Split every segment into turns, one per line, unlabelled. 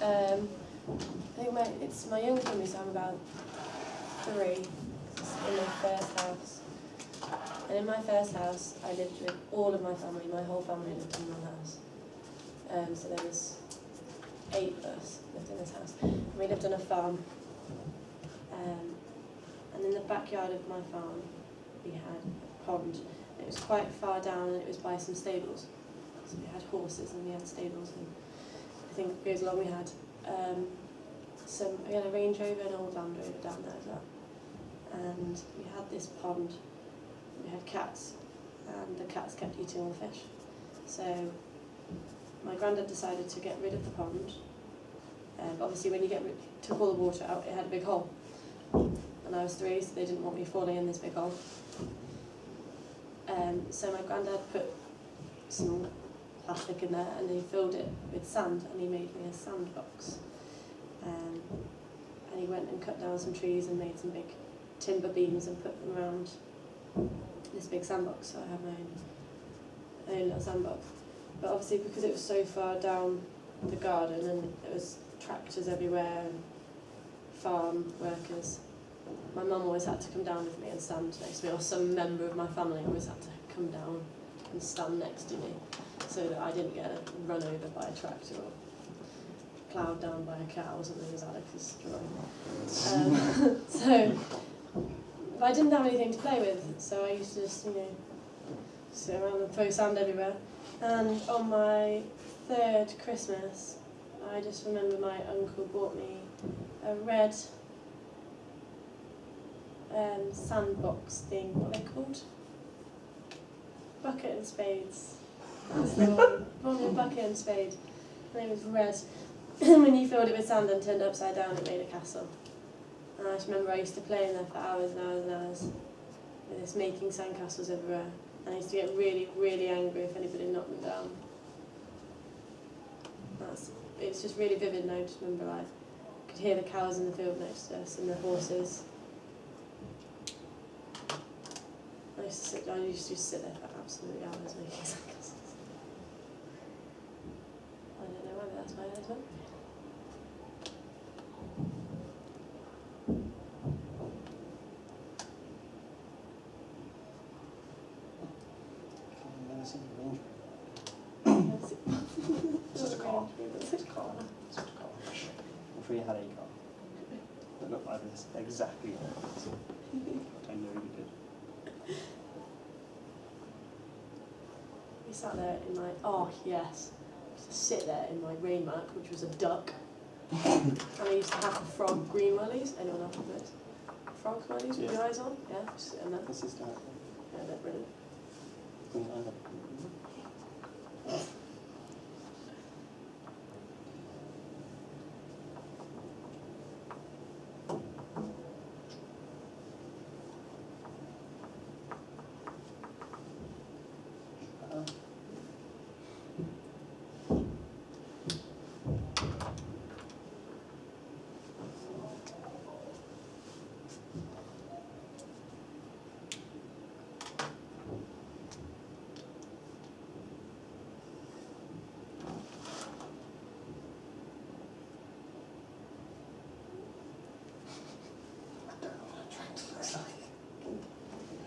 I think it's my younger family, so I'm about 3. It's in my first house. And in my first house, I lived with all of my family. My whole family lived in one house. So there was 8 of us lived in this house. And we lived on a farm. And in the backyard of my farm, we had a pond. It was quite far down, and it was by some stables. So we had horses and we had stables. And I think it goes along. We had we had a Range Rover and an old Land Rover down there as well. And we had this pond. We had cats, and the cats kept eating all the fish. So my granddad decided to get rid of the pond. But obviously when you took all the water out, it had a big hole. And I was 3, so they didn't want me falling in this big hole. So my granddad put some plastic in there, and he filled it with sand, and he made me a sandbox. And he went and cut down some trees and made some big timber beams and put them around this big sandbox, so I have my own little sandbox. But obviously because it was so far down the garden and there was tractors everywhere and farm workers, my mum always had to come down with me and stand next to me, or some member of my family always had to come down and stand next to me so that I didn't get run over by a tractor or ploughed down by a cow or something, as Alec is drawing. So but I didn't have anything to play with, so I used to just, sit around and throw sand everywhere. And on my 3rd Christmas, I just remember my uncle bought me a red sandbox thing. What are they called? Bucket and spades. That's the one. Bought me a bucket and spade. And it was red. And when you filled it with sand and turned it upside down, it made a castle. And I just remember I used to play in there for hours and hours and hours with this, making sandcastles everywhere. And I used to get really, really angry if anybody knocked them down. It's just really vivid, and I just remember I could hear the cows in the field next to us and the horses. I used to sit there for absolutely hours making sandcastles. I don't know whether that's my head one.
It's a car. It's a car. It's a car. I'm sure you had a car. It looked like this, exactly like this. I know you did.
We sat there in my, sit there in my rain mat, which was a duck. And I used to have the frog green wellies. Anyone else have those? Frog wellies with your eyes on? Yeah, just sit in there.
This is that.
Yeah, they're brilliant.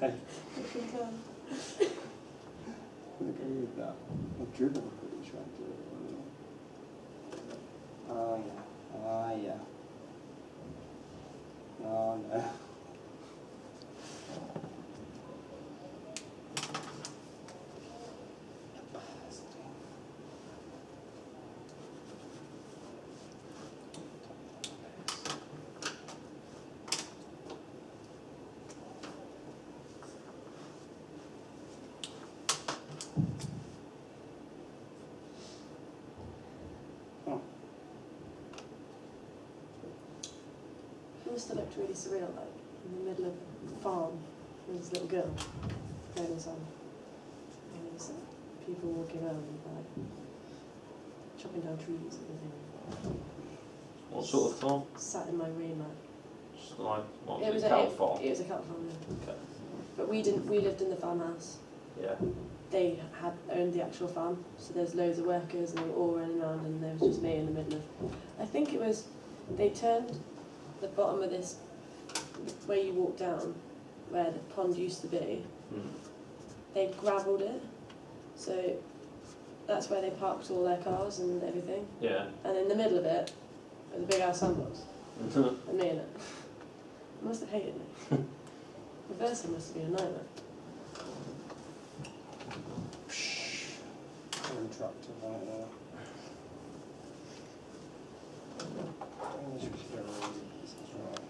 Hey. Look at that. I've driven a pretty tractor. Oh yeah. Oh yeah. Oh no.
It must have looked really surreal, like in the middle of the farm, there was this little girl playing a song. And there was people walking around and like chopping down trees and everything.
What sort of farm?
Sat in my rain mat.
Just like, what was
It was
it,
a
cattle farm?
It was a cattle farm, yeah.
Okay.
But we lived in the farmhouse.
Yeah.
they had owned the actual farm, so there's loads of workers and they were all running around, and there was just me in the middle of. I think it was they turned the bottom of this where you walk down, where the pond used to be. They gravelled it, so that's where they parked all their cars and everything.
Yeah.
And in the middle of it was a big ass sandbox, and me in it. I must have hated me. The first one must have been a nightmare.
Interrupted right there. This is right.